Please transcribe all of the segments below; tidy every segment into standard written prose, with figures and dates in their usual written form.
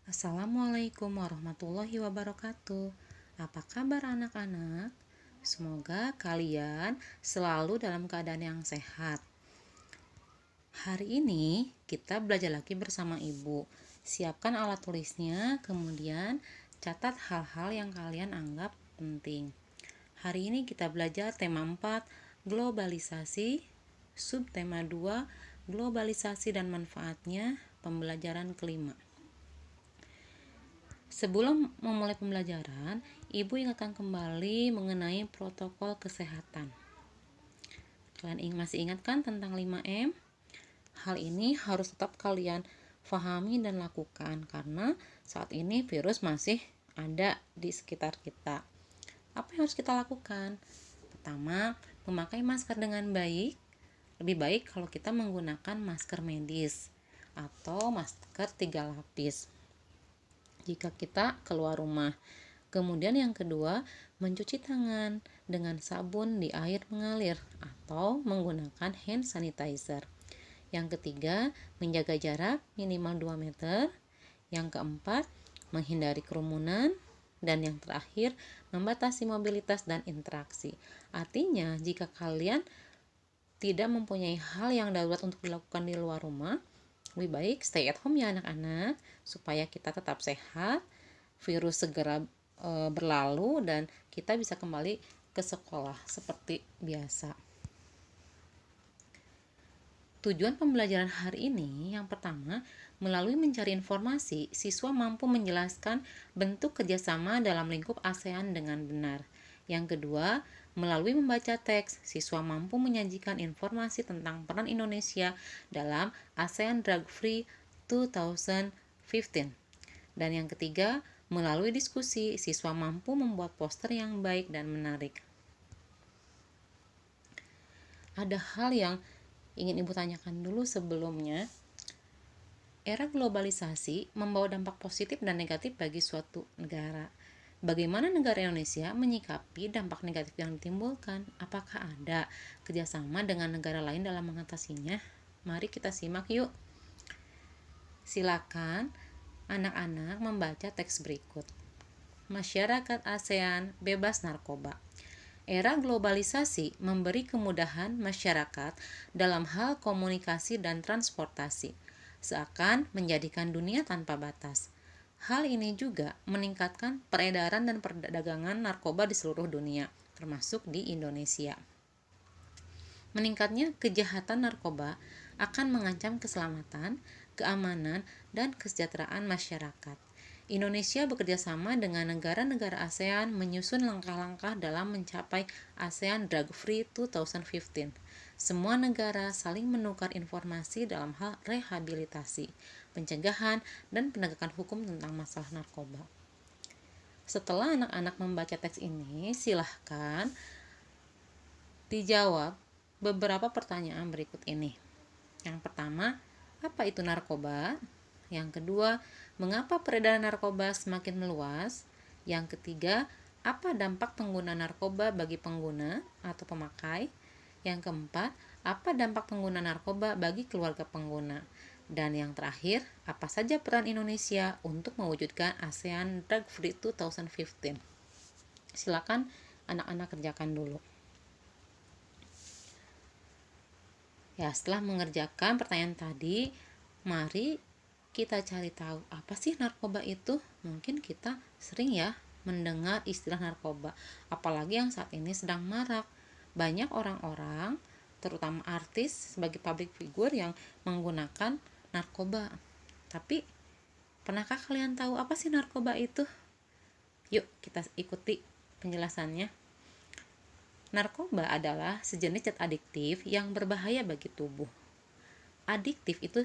Assalamualaikum warahmatullahi wabarakatuh. Apa kabar anak-anak? Semoga kalian selalu dalam keadaan yang sehat. Hari ini kita belajar lagi bersama Ibu. Siapkan alat tulisnya, kemudian catat hal-hal yang kalian anggap penting. Hari ini kita belajar tema 4, globalisasi, subtema 2, globalisasi dan manfaatnya, pembelajaran kelima. Sebelum memulai pembelajaran, Ibu ingatkan kembali mengenai protokol kesehatan. Kalian masih ingat kan tentang 5M? Hal ini harus tetap kalian pahami dan lakukan karena saat ini virus masih ada di sekitar kita. Apa yang harus kita lakukan? Pertama, memakai masker dengan baik. Lebih baik kalau kita menggunakan masker medis atau masker 3 lapis jika kita keluar rumah. Kemudian yang kedua, mencuci tangan dengan sabun di air mengalir atau menggunakan hand sanitizer. Yang ketiga, menjaga jarak minimal 2 meter. Yang keempat, menghindari kerumunan. Dan yang terakhir, membatasi mobilitas dan interaksi. Artinya, jika kalian tidak mempunyai hal yang darurat untuk dilakukan di luar rumah, lebih baik stay at home ya anak-anak, supaya kita tetap sehat, virus segera berlalu dan kita bisa kembali ke sekolah seperti biasa. Tujuan pembelajaran hari ini yang pertama, melalui mencari informasi, siswa mampu menjelaskan bentuk kerjasama dalam lingkup ASEAN dengan benar. Yang kedua, melalui membaca teks, siswa mampu menyajikan informasi tentang peran Indonesia dalam ASEAN Drug Free 2015. Dan yang ketiga, melalui diskusi, siswa mampu membuat poster yang baik dan menarik. Ada hal yang ingin Ibu tanyakan dulu sebelumnya. Era globalisasi membawa dampak positif dan negatif bagi suatu negara. Bagaimana negara Indonesia menyikapi dampak negatif yang ditimbulkan? Apakah ada kerjasama dengan negara lain dalam mengatasinya? Mari kita simak yuk. Silakan anak-anak membaca teks berikut. Masyarakat ASEAN bebas narkoba. Era globalisasi memberi kemudahan masyarakat dalam hal komunikasi dan transportasi, seakan menjadikan dunia tanpa batas. Hal ini juga meningkatkan peredaran dan perdagangan narkoba di seluruh dunia, termasuk di Indonesia. Meningkatnya kejahatan narkoba akan mengancam keselamatan, keamanan, dan kesejahteraan masyarakat. Indonesia bekerja sama dengan negara-negara ASEAN menyusun langkah-langkah dalam mencapai ASEAN Drug Free 2015. Semua negara saling menukar informasi dalam hal rehabilitasi, pencegahan, dan penegakan hukum tentang masalah narkoba. Setelah anak-anak membaca teks ini, silahkan dijawab beberapa pertanyaan berikut ini. Yang pertama, apa itu narkoba? Yang kedua, mengapa peredaran narkoba semakin meluas? Yang ketiga, apa dampak pengguna narkoba bagi pengguna atau pemakai? Yang keempat, apa dampak pengguna narkoba bagi keluarga pengguna? Dan yang terakhir, apa saja peran Indonesia untuk mewujudkan ASEAN Drug Free 2015? Silakan anak-anak kerjakan dulu. Ya, setelah mengerjakan pertanyaan tadi, mari kita cari tahu apa sih narkoba itu. Mungkin kita sering ya mendengar istilah narkoba, apalagi yang saat ini sedang marak. Banyak orang-orang, terutama artis sebagai public figure yang menggunakan narkoba. Tapi pernahkah kalian tahu apa sih narkoba itu? Yuk kita ikuti penjelasannya. Narkoba adalah sejenis zat adiktif yang berbahaya bagi tubuh. Adiktif itu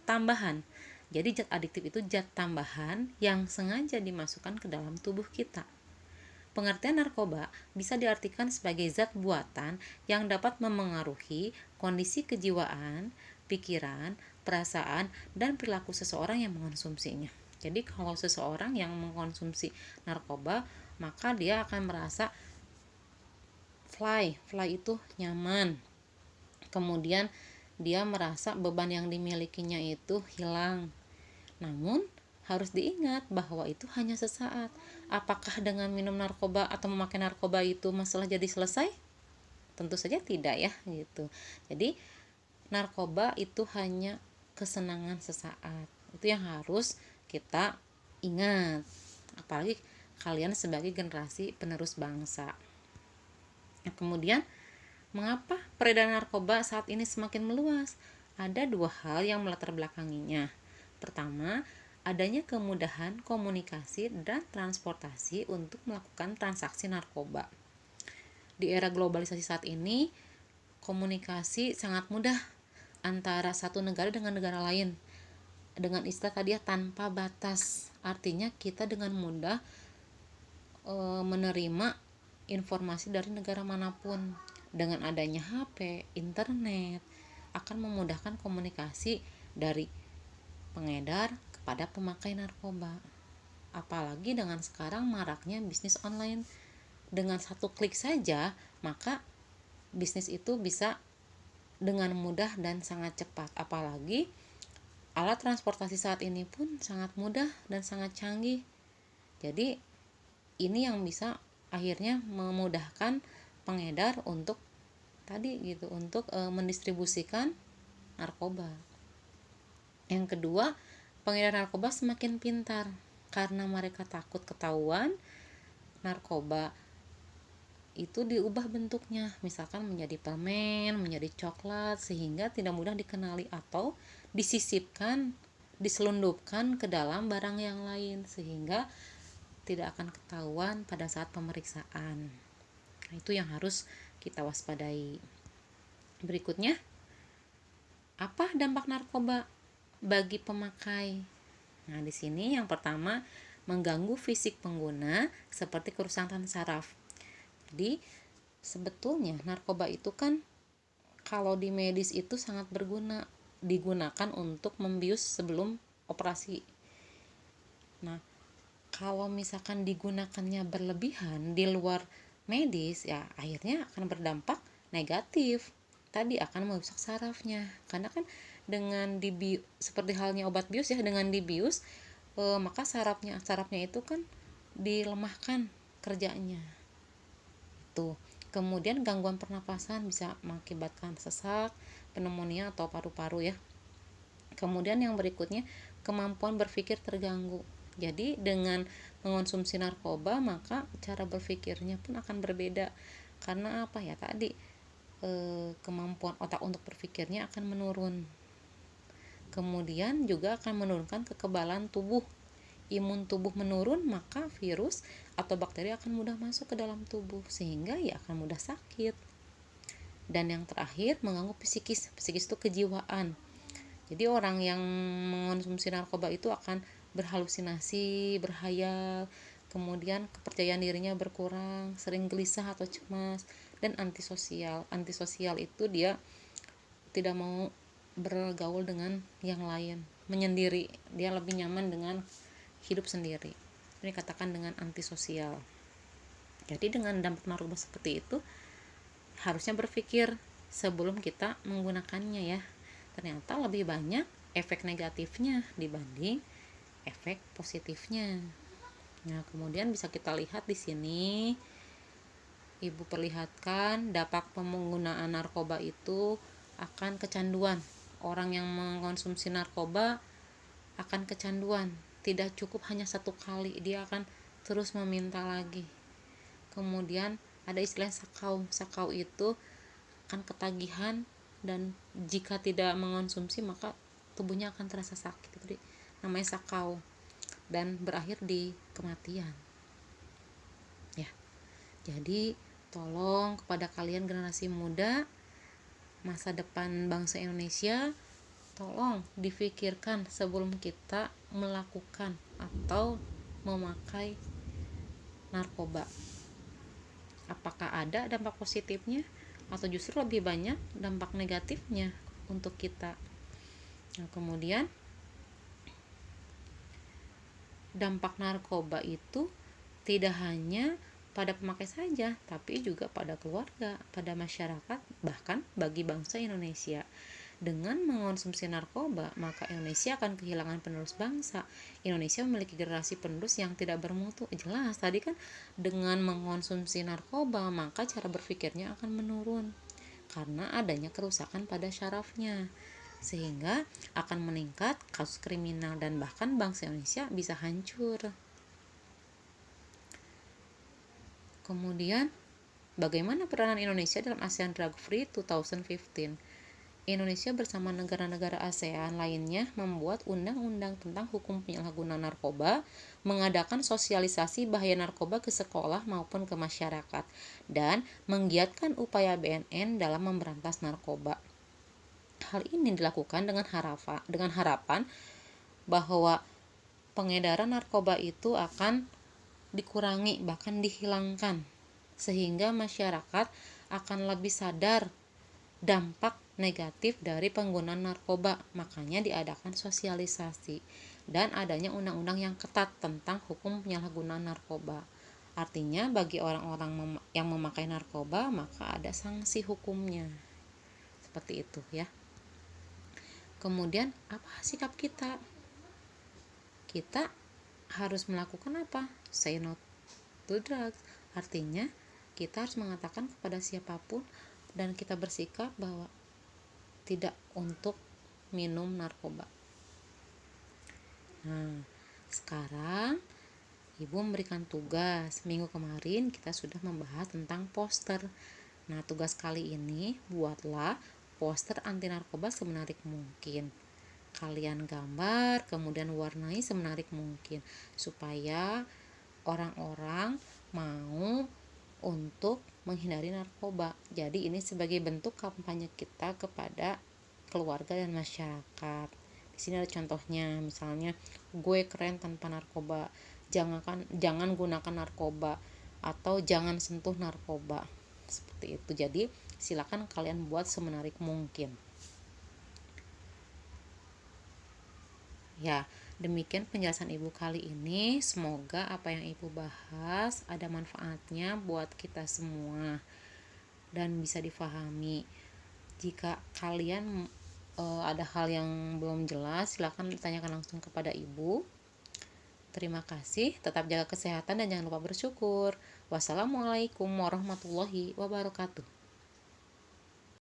tambahan. Jadi zat adiktif itu zat tambahan yang sengaja dimasukkan ke dalam tubuh kita. Pengertian narkoba bisa diartikan sebagai zat buatan yang dapat memengaruhi kondisi kejiwaan, pikiran, perasaan, dan perilaku seseorang yang mengkonsumsinya. Jadi kalau seseorang yang mengkonsumsi narkoba, maka dia akan merasa fly itu nyaman. Kemudian dia merasa beban yang dimilikinya itu hilang. Namun harus diingat bahwa itu hanya sesaat. Apakah dengan minum narkoba atau memakai narkoba itu masalah jadi selesai? Tentu saja tidak ya gitu. Jadi narkoba itu hanya kesenangan sesaat. Itu yang harus kita ingat. Apalagi kalian sebagai generasi penerus bangsa. Nah, kemudian mengapa peredaran narkoba saat ini semakin meluas? Ada dua hal yang melatar belakanginya. Pertama, adanya kemudahan komunikasi dan transportasi untuk melakukan transaksi narkoba. Di era globalisasi saat ini, komunikasi sangat mudah antara satu negara dengan negara lain. Dengan istilah tadi ya, tanpa batas. Artinya kita dengan mudah menerima informasi dari negara manapun. Dengan adanya HP, internet akan memudahkan komunikasi dari pengedar kepada pemakai narkoba. Apalagi dengan sekarang maraknya bisnis online. Dengan satu klik saja, maka bisnis itu bisa dengan mudah dan sangat cepat. Apalagi alat transportasi saat ini pun sangat mudah dan sangat canggih. Jadi ini yang bisa akhirnya memudahkan pengedar untuk mendistribusikan narkoba. Yang kedua, pengedar narkoba semakin pintar karena mereka takut ketahuan. Narkoba itu diubah bentuknya, misalkan menjadi permen, menjadi coklat, sehingga tidak mudah dikenali atau disisipkan, diselundupkan ke dalam barang yang lain, sehingga tidak akan ketahuan pada saat pemeriksaan. Nah, itu yang harus kita waspadai. Berikutnya, apa dampak narkoba bagi pemakai? Nah, di sini yang pertama, mengganggu fisik pengguna seperti kerusakan saraf. Jadi, sebetulnya narkoba itu kan kalau di medis itu sangat berguna, digunakan untuk membius sebelum operasi. Nah, kalau misalkan digunakannya berlebihan di luar medis, ya akhirnya akan berdampak negatif. Tadi akan merusak sarafnya, karena kan dengan dibius, seperti halnya obat bius ya, dengan dibius maka sarafnya itu kan dilemahkan kerjanya. Tuh. Kemudian gangguan pernapasan bisa mengakibatkan sesak, pneumonia atau paru-paru ya. Kemudian yang berikutnya, kemampuan berpikir terganggu. Jadi dengan mengonsumsi narkoba maka cara berpikirnya pun akan berbeda. Karena apa ya tadi? Kemampuan otak untuk berpikirnya akan menurun. Kemudian juga akan menurunkan kekebalan tubuh. Imun tubuh menurun, maka virus atau bakteri akan mudah masuk ke dalam tubuh, sehingga ya akan mudah sakit. Dan yang terakhir, mengganggu psikis. Psikis itu kejiwaan. Jadi orang yang mengonsumsi narkoba itu akan berhalusinasi, berhayal, kemudian kepercayaan dirinya berkurang, sering gelisah atau cemas, dan antisosial. Antisosial itu dia tidak mau bergaul dengan yang lain, menyendiri. Dia lebih nyaman dengan hidup sendiri. Ini katakan dengan antisosial. Jadi dengan dampak narkoba seperti itu, harusnya berpikir sebelum kita menggunakannya ya. Ternyata lebih banyak efek negatifnya dibanding efek positifnya. Nah, kemudian bisa kita lihat di sini, Ibu perlihatkan dampak penggunaan narkoba itu akan kecanduan. Orang yang mengkonsumsi narkoba akan kecanduan. Tidak cukup hanya satu kali, dia akan terus meminta lagi. Kemudian ada istilah sakau. Sakau itu akan ketagihan, dan jika tidak mengonsumsi maka tubuhnya akan terasa sakit. Jadi namanya sakau, dan berakhir di kematian. Ya. Jadi tolong kepada kalian generasi muda, masa depan bangsa Indonesia, tolong difikirkan sebelum kita melakukan atau memakai narkoba. Apakah ada dampak positifnya atau justru lebih banyak dampak negatifnya untuk kita. Nah, kemudian dampak narkoba itu tidak hanya pada pemakai saja, tapi juga pada keluarga, pada masyarakat, bahkan bagi bangsa Indonesia. Dengan mengonsumsi narkoba, maka Indonesia akan kehilangan penerus bangsa. Indonesia memiliki generasi penerus yang tidak bermutu. Jelas, tadi kan dengan mengonsumsi narkoba, maka cara berpikirnya akan menurun karena adanya kerusakan pada syarafnya, sehingga akan meningkat kasus kriminal dan bahkan bangsa Indonesia bisa hancur. Kemudian, bagaimana peranan Indonesia dalam ASEAN Drug Free 2015? Indonesia bersama negara-negara ASEAN lainnya membuat undang-undang tentang hukum penyalahgunaan narkoba, mengadakan sosialisasi bahaya narkoba ke sekolah maupun ke masyarakat, dan menggiatkan upaya BNN dalam memberantas narkoba. Hal ini dilakukan dengan harapan bahwa pengedaran narkoba itu akan dikurangi, bahkan dihilangkan, sehingga masyarakat akan lebih sadar dampak negatif dari penggunaan narkoba. Makanya diadakan sosialisasi dan adanya undang-undang yang ketat tentang hukum penyalahgunaan narkoba. Artinya bagi orang-orang yang memakai narkoba maka ada sanksi hukumnya. Seperti itu ya. Kemudian apa sikap kita? Kita harus melakukan apa? Say no to drugs. Artinya kita harus mengatakan kepada siapapun dan kita bersikap bahwa tidak untuk minum narkoba. Nah, sekarang Ibu memberikan tugas. Minggu kemarin kita sudah membahas tentang poster. Nah, tugas kali ini buatlah poster anti narkoba semenarik mungkin. Kalian gambar, kemudian warnai semenarik mungkin supaya orang-orang mau untuk menghindari narkoba. Jadi ini sebagai bentuk kampanye kita kepada keluarga dan masyarakat. Di sini ada contohnya, misalnya gue keren tanpa narkoba, jangan gunakan narkoba, atau jangan sentuh narkoba. Seperti itu. Jadi silakan kalian buat semenarik mungkin. Ya, demikian penjelasan Ibu kali ini. Semoga apa yang Ibu bahas ada manfaatnya buat kita semua dan bisa difahami. Jika kalian ada hal yang belum jelas, silakan tanyakan langsung kepada Ibu. Terima kasih, tetap jaga kesehatan dan jangan lupa bersyukur. Wassalamualaikum warahmatullahi wabarakatuh.